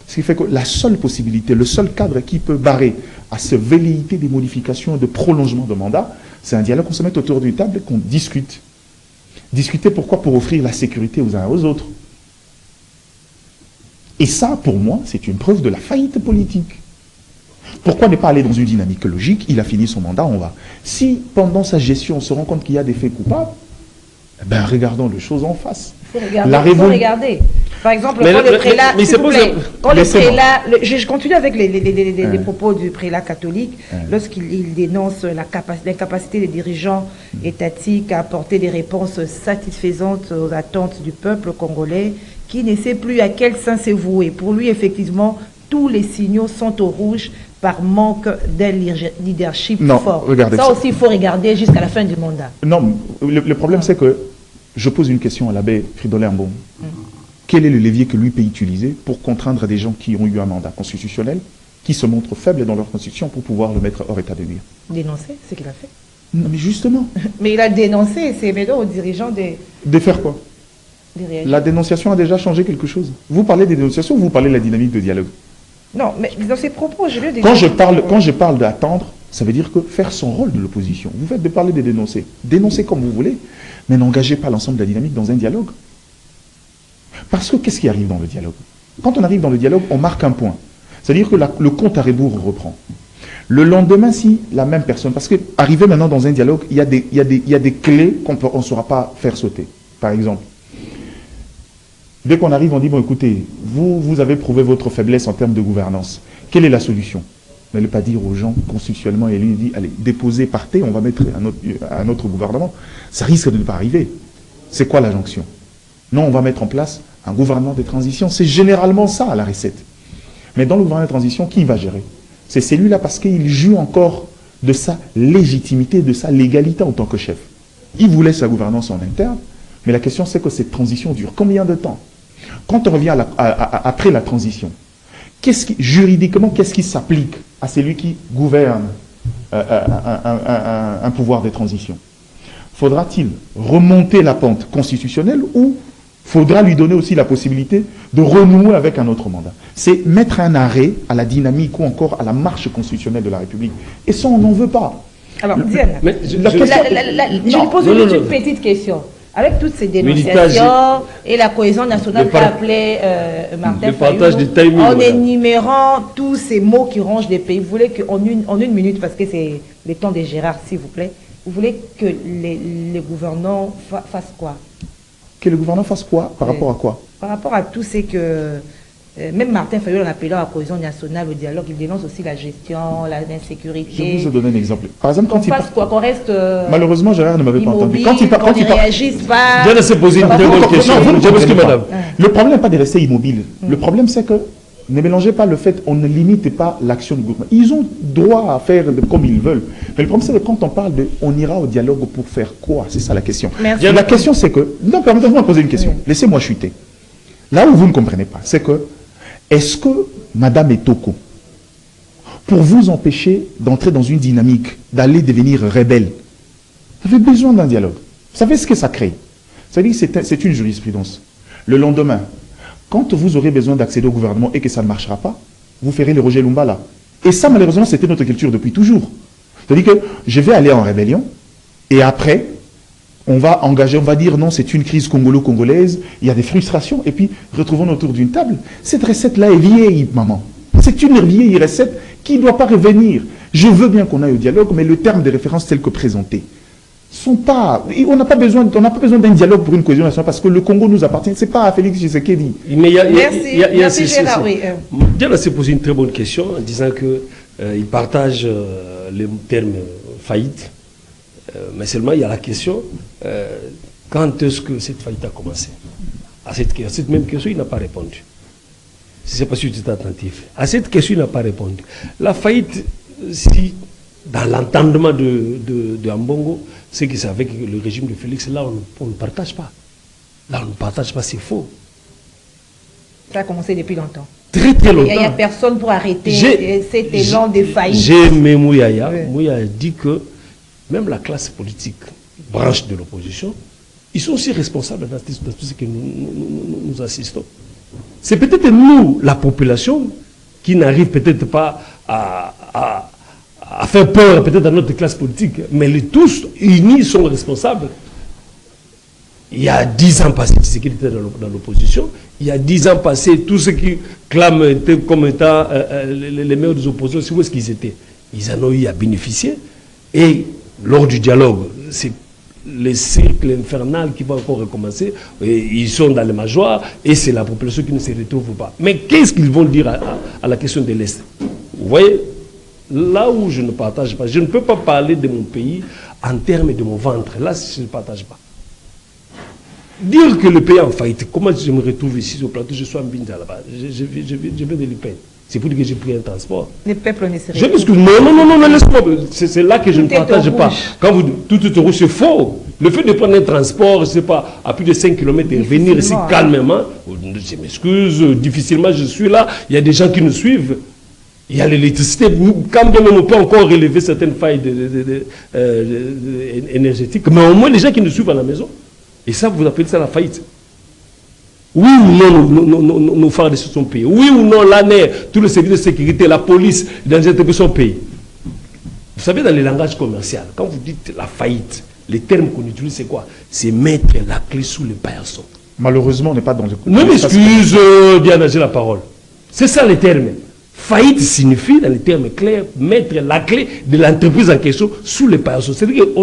S3: Ce qui fait que la seule possibilité, le seul cadre qui peut barrer à ce velléité des modifications et de prolongement de mandat, c'est un dialogue qu'on se mette autour d'une table et qu'on discute. Discuter pourquoi? Pour offrir la sécurité aux uns et aux autres. Et ça, pour moi, c'est une preuve de la faillite politique. Pourquoi ne pas aller dans une dynamique logique? Il a fini son mandat, on va. Si, pendant sa gestion, on se rend compte qu'il y a des faits coupables, eh ben, regardons les choses en face.
S1: Il faut regarder. Par exemple, quand le prélat, je continue avec les propos du prélat catholique, lorsqu'il dénonce l'incapacité des dirigeants étatiques à apporter des réponses satisfaisantes aux attentes du peuple congolais, qui ne sait plus à quel sein se vouer. Pour lui, effectivement, tous les signaux sont au rouge par manque d'un leadership fort. Ça aussi, il faut regarder jusqu'à la fin du mandat.
S3: Non, le problème, c'est que je pose une question à l'abbé Fridolin Ambongo. Quel est le levier que lui peut utiliser pour contraindre des gens qui ont eu un mandat constitutionnel, qui se montrent faibles dans leur constitution, pour pouvoir le mettre hors état de nuire?
S1: Dénoncer, c'est ce qu'il a fait.
S3: Non, mais justement.
S1: Mais il a dénoncé, c'est maintenant aux dirigeants des...
S3: De faire quoi? La dénonciation a déjà changé quelque chose. Vous parlez des dénonciations ou vous parlez de la dynamique de dialogue?
S1: Non, mais dans ses propos, je lui ai dit...
S3: Quand je parle d'attendre, ça veut dire que faire son rôle de l'opposition. Vous faites de parler de dénoncer. Dénoncez comme vous voulez, mais n'engagez pas l'ensemble de la dynamique dans un dialogue. Parce que qu'est-ce qui arrive dans le dialogue? Quand on arrive dans le dialogue, on marque un point. C'est-à-dire que le compte à rebours reprend. Le lendemain, si la même personne... Parce que arriver maintenant dans un dialogue, il y a des clés qu'on ne saura pas faire sauter. Par exemple, dès qu'on arrive, on dit, bon écoutez, vous avez prouvé votre faiblesse en termes de gouvernance. Quelle est la solution? Ne pas dire aux gens constitutionnellement, et lui dit, allez, déposez, partez, on va mettre un autre gouvernement. Ça risque de ne pas arriver. C'est quoi la jonction? Non, on va mettre en place un gouvernement de transition. C'est généralement ça, la recette. Mais dans le gouvernement de transition, qui va gérer? C'est celui-là parce qu'il joue encore de sa légitimité, de sa légalité en tant que chef. Il voulait sa gouvernance en interne, mais la question c'est que cette transition dure combien de temps? Quand on revient après la transition, juridiquement, qu'est-ce qui s'applique à celui qui gouverne un pouvoir de transition? Faudra-t-il remonter la pente constitutionnelle ou faudra lui donner aussi la possibilité de renouer avec un autre mandat? C'est mettre un arrêt à la dynamique ou encore à la marche constitutionnelle de la République. Et ça, on n'en veut pas.
S1: Alors, Diane,
S2: Mais
S1: je lui pose une petite question. Avec toutes ces dénonciations et la cohésion nationale qu'a appelé Martin Fayulu, en énumérant tous ces mots qui rongent les pays, vous voulez qu'en une minute, parce que c'est le temps de Gérard, s'il vous plaît, vous voulez que les gouvernants fassent quoi?
S3: Que le gouvernement fasse quoi? Par rapport à quoi?
S1: Par rapport à tout ce que... même Martin Fayulu, en appelant à la cohésion nationale, au dialogue, il dénonce aussi la gestion, l'insécurité.
S3: Je vais vous donner un exemple. Par exemple,
S1: qu'on fasse quoi? Qu'on reste...
S3: Malheureusement, Gérard ne m'avait pas entendu.
S1: Quand il ne réagisse pas...
S2: Je vais se poser une très bonne question.
S3: Le problème n'est pas de rester immobile. Le problème, c'est que ne mélangez pas le fait qu'on ne limite pas l'action du gouvernement. Ils ont droit à faire comme ils veulent. Mais le problème, c'est que quand on parle de on ira au dialogue pour faire quoi? C'est ça la question.
S1: Merci.
S3: La question, c'est que... Non, permettez-moi de poser une question. Laissez-moi chuter. Là où vous ne comprenez pas, c'est que est-ce que Madame Etoko, pour vous empêcher d'entrer dans une dynamique, d'aller devenir rebelle, vous avez besoin d'un dialogue? Vous savez ce que ça crée? Ça veut dire que c'est une jurisprudence. Le lendemain, quand vous aurez besoin d'accéder au gouvernement et que ça ne marchera pas, vous ferez le Roger Lumbala. Et ça, malheureusement, c'était notre culture depuis toujours. C'est-à-dire que je vais aller en rébellion et après, on va engager, on va dire non, c'est une crise congolo-congolaise, il y a des frustrations, et puis retrouvons-nous autour d'une table. Cette recette-là est vieille, maman. C'est une vieille recette qui ne doit pas revenir. Je veux bien qu'on aille au dialogue, mais le terme de référence tel que présenté sont pas... On n'a pas besoin d'un dialogue pour une cohésion nationale parce que le Congo nous appartient. C'est pas à Félix Tshisekedi.
S2: Mais
S1: Merci Gérard, oui.
S2: Diane s'est posé une très bonne question en disant qu'il partage le terme faillite. Mais seulement, il y a la question, quand est-ce que cette faillite a commencé? À cette même question, il n'a pas répondu. Je ne sais pas si tu es attentif. À cette question, il n'a pas répondu. La faillite, si, dans l'entendement de Ambongo, c'est que c'est avec le régime de Félix, là, on ne partage pas. Là, on ne partage pas, c'est faux.
S1: Ça a commencé depuis longtemps.
S2: Très, très longtemps.
S1: Il n'y a personne pour arrêter cet élan de faillite.
S2: J'ai aimé Mouyaya. Mouyaya a dit que même la classe politique, branche de l'opposition, ils sont aussi responsables dans tout ce que nous assistons. C'est peut-être nous, la population, qui n'arrive peut-être pas à faire peur peut-être à notre classe politique, mais les tous unis sont responsables. Il y a 10 ans passés, ce qui était dans l'opposition, il y a 10 ans passés, tous ceux qui clament comme étant les meilleurs des opposants, c'est où est-ce qu'ils étaient? Ils en ont eu à bénéficier. Et lors du dialogue, c'est le cercle infernal qui va encore recommencer. Et ils sont dans les majoires et c'est la population qui ne se retrouve pas. Mais qu'est-ce qu'ils vont dire à la question de l'Est? Vous voyez, là où je ne partage pas, je ne peux pas parler de mon pays en termes de mon ventre. Là, je ne partage pas. Dire que le pays est en faillite, comment je me retrouve ici au plateau, je suis en Binza là-bas, je viens de l'Upen. C'est pour dire que j'ai pris un transport.
S1: Les peuples ne seraient
S2: je m'excuse. Non, laisse-moi. C'est là que je ne partage pas. Quand vous tout est rouge, c'est faux. Le fait de prendre un transport, je ne sais pas, à plus de 5 km et venir ici calmement, je m'excuse, difficilement je suis là, il y a des gens qui nous suivent. Il y a l'électricité, quand même on peut encore relever certaines failles énergétiques, mais au moins les gens qui nous suivent à la maison. Et ça, vous appelez ça la faillite. Oui ou non, nos phares sont payés. Oui ou non, l'ANER, tous les services de sécurité, la police, dans les entreprises sont payés. Vous savez, dans le langage commercial, quand vous dites la faillite, les termes qu'on utilise, c'est quoi? C'est mettre la clé sous le paillasson.
S3: Malheureusement, on n'est pas dans le...
S2: Non, m'excuse, Diana, j'ai la parole. C'est ça les termes. Faillite signifie, dans les termes clairs, mettre la clé de l'entreprise en question sous le paillasson. C'est-à-dire que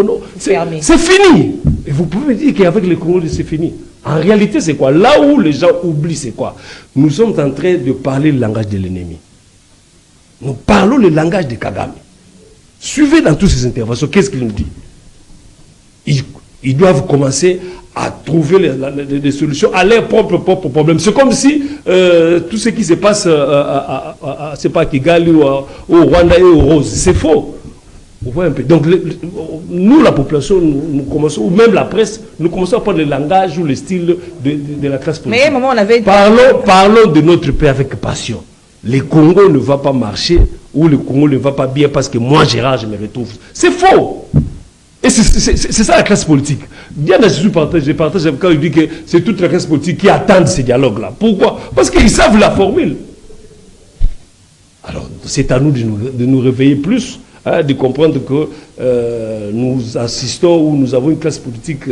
S2: c'est fini. Et vous pouvez me dire qu'avec les Congolais, c'est fini. En réalité, c'est quoi? Là où les gens oublient, c'est quoi? Nous sommes en train de parler le langage de l'ennemi. Nous parlons le langage de Kagame. Suivez dans toutes ces interventions, qu'est-ce qu'il nous dit? Ils doivent commencer à trouver des solutions à leurs propres problèmes. C'est comme si tout ce qui se passe c'est pas à Kigali ou au Rwanda et au Rose. C'est faux. Vous voyez un peu. Donc, nous, la population, nous commençons, ou même la presse, nous commençons à prendre le langage ou le style de la classe politique.
S1: Mais à un moment, on avait...
S2: Parlons de notre pays avec passion. Le Congo ne va pas marcher, ou le Congo ne va pas bien parce que moi, Gérard, je me retrouve. C'est faux. Et c'est ça la classe politique. Bien je partage quand il dit que c'est toute la classe politique qui attend ces dialogues-là. Pourquoi? Parce qu'ils savent la formule. Alors, c'est à nous de nous réveiller plus hein, de comprendre que nous assistons ou nous avons une classe politique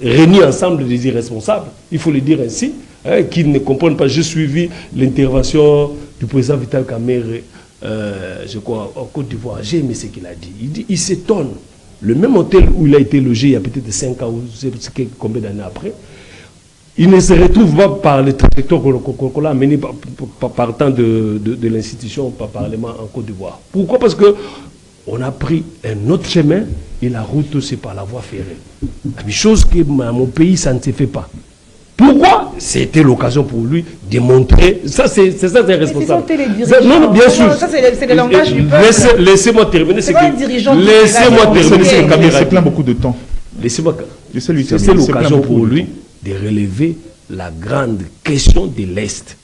S2: réunie ensemble des irresponsables, il faut le dire ainsi, hein, qui ne comprennent pas. J'ai suivi l'intervention du président Vital Kamerhe, je crois, en Côte d'Ivoire. J'ai aimé ce qu'il a dit. Il s'étonne. Le même hôtel où il a été logé il y a peut-être 5 ans ou combien d'années après, il ne se retrouve pas par les trajectoires qu'on a amenées partant de l'institution par Parlement en Côte d'Ivoire. Pourquoi? Parce qu'on a pris un autre chemin et la route, c'est par la voie ferrée. Une chose que à mon pays, ça ne se fait pas. Pourquoi? C'était l'occasion pour lui de montrer. Ça, c'est ça, c'est responsable.
S1: Non,
S2: bien sûr.
S1: Ça, c'est le langage du peuple.
S2: Laissez-moi terminer.
S3: Laissez-moi terminer. Il se plaint beaucoup de temps.
S2: Laissez-moi.
S3: C'est
S2: l'occasion pour lui de relever la grande question de l'Est.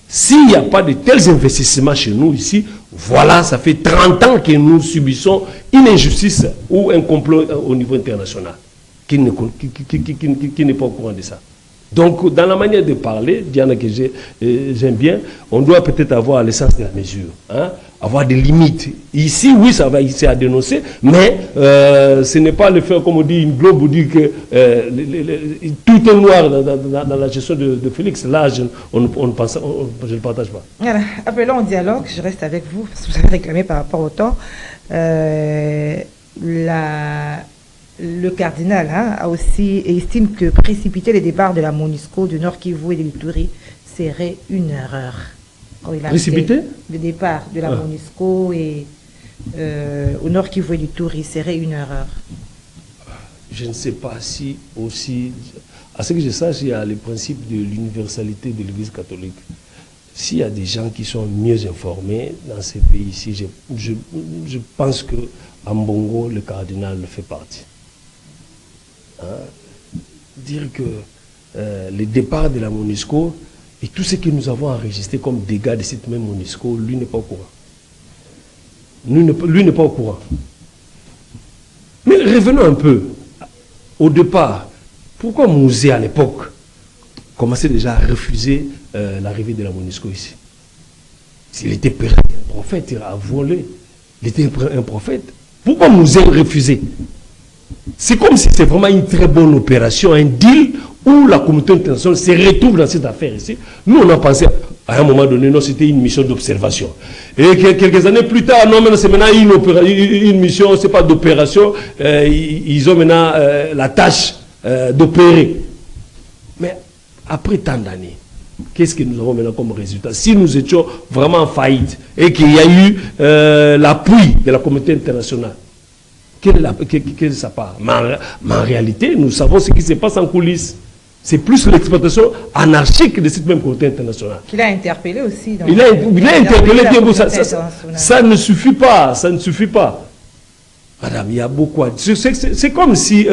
S2: S'il n'y a pas de tels investissements chez nous ici, voilà, ça fait 30 ans que nous subissons une injustice ou un complot au niveau international qui n'est pas au courant de ça. Donc, dans la manière de parler, Diana, que j'aime bien, on doit peut-être avoir l'essence de la mesure, hein, avoir des limites. Ici, oui, ça va ici à dénoncer, mais ce n'est pas le faire, comme on dit, une globe, on dit que tout est noir dans la gestion de Félix. Là, je ne le partage pas.
S1: Voilà, appelons au dialogue, je reste avec vous, parce que vous avez réclamé par rapport au temps. Le cardinal a aussi estime que précipiter les départs de la MONUSCO, du Nord Kivu et de l'Ituri serait une erreur.
S2: Précipiter
S1: le départ de la MONUSCO et au Nord Kivu et l'Ituri serait une erreur.
S2: Je ne sais pas si aussi, à ce que je sache, il y a le principe de l'universalité de l'Église catholique. S'il y a des gens qui sont mieux informés dans ces pays-ci, je pense que en Bongo, le cardinal fait partie. Hein? Dire que le départ de la MONUSCO et tout ce que nous avons enregistré comme dégâts de cette même MONUSCO, lui n'est pas au courant. Lui n'est pas au courant. Mais revenons un peu au départ. Pourquoi Mouzé à l'époque commençait déjà à refuser l'arrivée de la MONUSCO ici? S'il était un prophète, il a volé. Il était un prophète. Pourquoi Mouzé refusait? C'est comme si c'était vraiment une très bonne opération, un deal où la communauté internationale se retrouve dans cette affaire ici. Nous, on a pensé, à un moment donné, non, c'était une mission d'observation. Et quelques années plus tard, non, c'est maintenant une mission, c'est pas d'opération, ils ont maintenant la tâche d'opérer. Mais après tant d'années, qu'est-ce que nous avons maintenant comme résultat? Si nous étions vraiment en faillite et qu'il y a eu l'appui de la communauté internationale, quelle est sa part? Mais en réalité, nous savons ce qui se passe en coulisses. C'est plus l'exploitation anarchique de cette même communauté internationale.
S1: Qu'il a interpellé aussi.
S2: Il a interpellé. Ça ne suffit pas. Ça ne suffit pas. Madame, il y a beaucoup à dire. C'est comme si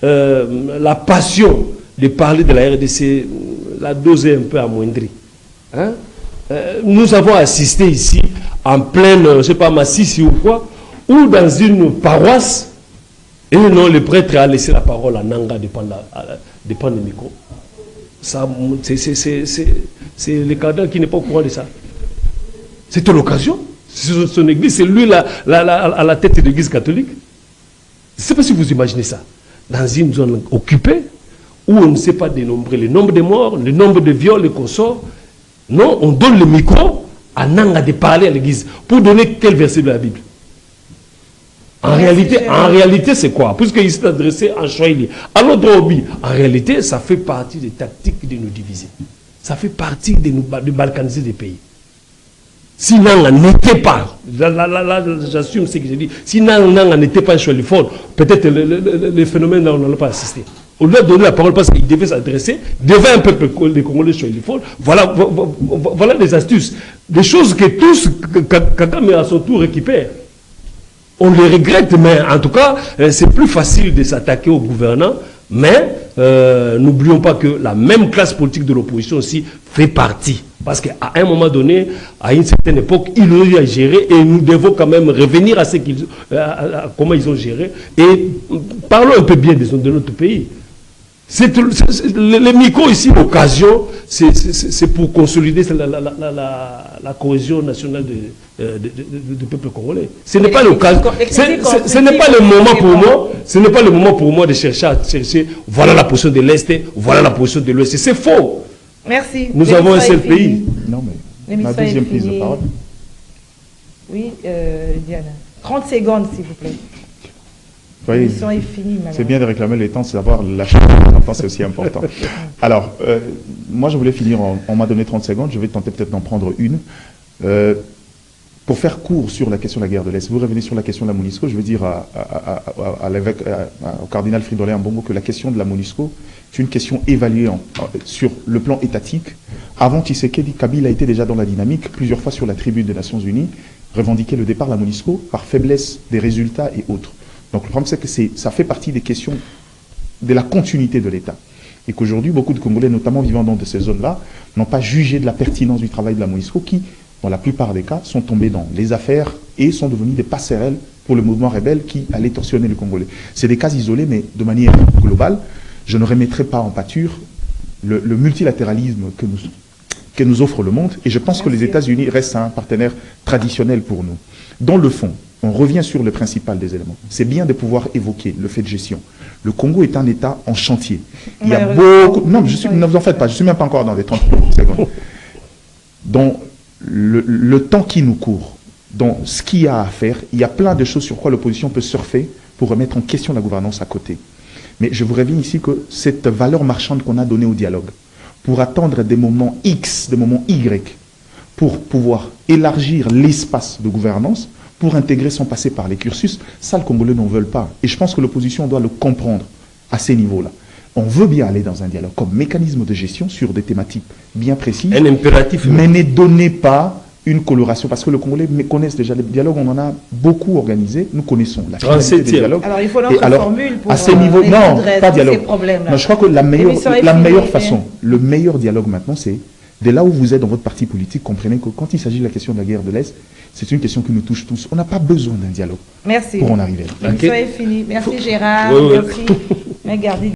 S2: la passion de parler de la RDC, la dose est un peu amoindrie. Hein? Nous avons assisté ici, en pleine, je ne sais pas, Massissi ou quoi, ou dans une paroisse, et non, le prêtre a laissé la parole à Nanga de prendre le micro. C'est le cardinal qui n'est pas au courant de ça. C'était l'occasion. C'est son église, c'est lui à la tête de l'église catholique. Je ne sais pas si vous imaginez ça. Dans une zone occupée, où on ne sait pas dénombrer le nombre de morts, le nombre de viols et consorts. Non, on donne le micro à Nanga de parler à l'église. Pour donner quel verset de la Bible? En réalité, c'est quoi? Puisqu'il s'est adressé en Swahili. Alors, en réalité, ça fait partie des tactiques de nous diviser. Ça fait partie de balkaniser des pays. Si Nanga n'était pas, j'assume ce que j'ai dit, si Nanga n'était pas un Swahiliphone, peut-être le phénomène là, on n'en a pas assisté. On lui a donné la parole parce qu'il devait s'adresser devant un peuple des Congolais Swahiliphones. Voilà des astuces. Des choses que tous, Kagame à son tour récupère. On les regrette, mais en tout cas, c'est plus facile de s'attaquer aux gouvernants. Mais n'oublions pas que la même classe politique de l'opposition aussi fait partie. Parce qu'à un moment donné, à une certaine époque, ils ont eu à gérer et nous devons quand même revenir à comment ils ont géré. Et parlons un peu bien de notre pays. Les micros ici, l'occasion, c'est pour consolider la cohésion nationale du peuple congolais. Ce n'est pas l'occasion. Ce n'est pas le moment pour moi. Ce n'est pas le moment pour moi de chercher voilà la position de l'Est, voilà la position de l'Ouest. C'est faux.
S1: Merci.
S2: Nous avons un seul pays.
S3: Non, mais ma deuxième prise de parole.
S1: Oui, Diana. 30 secondes, s'il vous plaît. L'émission est finie,
S3: c'est bien de réclamer les temps, c'est d'avoir lâché le temps, c'est aussi important. Alors, moi je voulais finir, on m'a donné 30 secondes, je vais tenter peut-être d'en prendre une. Pour faire court sur la question de la guerre de l'Est, vous revenez sur la question de la MONUSCO, je veux dire au cardinal Fridolin Ambongo que la question de la MONUSCO est une question évaluée sur le plan étatique. Avant Tshisekedi, Kabila était déjà dans la dynamique, plusieurs fois sur la tribune des Nations Unies, revendiquait le départ de la MONUSCO par faiblesse des résultats et autres. Donc le problème, c'est que ça fait partie des questions de la continuité de l'État. Et qu'aujourd'hui, beaucoup de Congolais, notamment vivant dans de ces zones-là, n'ont pas jugé de la pertinence du travail de la MONUSCO, qui, dans la plupart des cas, sont tombés dans les affaires et sont devenus des passerelles pour le mouvement rebelle qui allait torsionner le Congolais. C'est des cas isolés, mais de manière globale, je ne remettrai pas en pâture le multilatéralisme que nous offre le monde. Et je pense que les États-Unis restent un partenaire traditionnel pour nous. Dans le fond, on revient sur le principal des éléments. C'est bien de pouvoir évoquer le fait de gestion. Le Congo est un État en chantier. Il y a beaucoup... Non, ne vous en faites pas, je ne suis même pas encore dans les 30 secondes. Dans le temps qui nous court, dans ce qu'il y a à faire, il y a plein de choses sur quoi l'opposition peut surfer pour remettre en question la gouvernance à côté. Mais je vous révèle ici que cette valeur marchande qu'on a donnée au dialogue, pour attendre des moments X, des moments Y, pour pouvoir élargir l'espace de gouvernance, pour intégrer sans passer par les cursus, ça, les Congolais n'en veulent pas. Et je pense que l'opposition doit le comprendre à ces niveaux-là. On veut bien aller dans un dialogue comme mécanisme de gestion sur des thématiques bien précises.
S2: Un impératif.
S3: Mais ne donnez pas une coloration, parce que les Congolais connaissent déjà les dialogues, on en a beaucoup organisé, nous connaissons la finalité des dialogues.
S1: Alors il faut notre formule pour
S3: à ces niveaux, non, pas dialogue.
S1: Non,
S3: je crois que la meilleure façon, le meilleur dialogue maintenant, c'est dès là où vous êtes dans votre parti politique, comprenez que quand il s'agit de la question de la guerre de l'Est, c'est une question qui nous touche tous. On n'a pas besoin d'un dialogue pour en arriver là.
S1: L'émission est finie. Merci Gérard. Merci.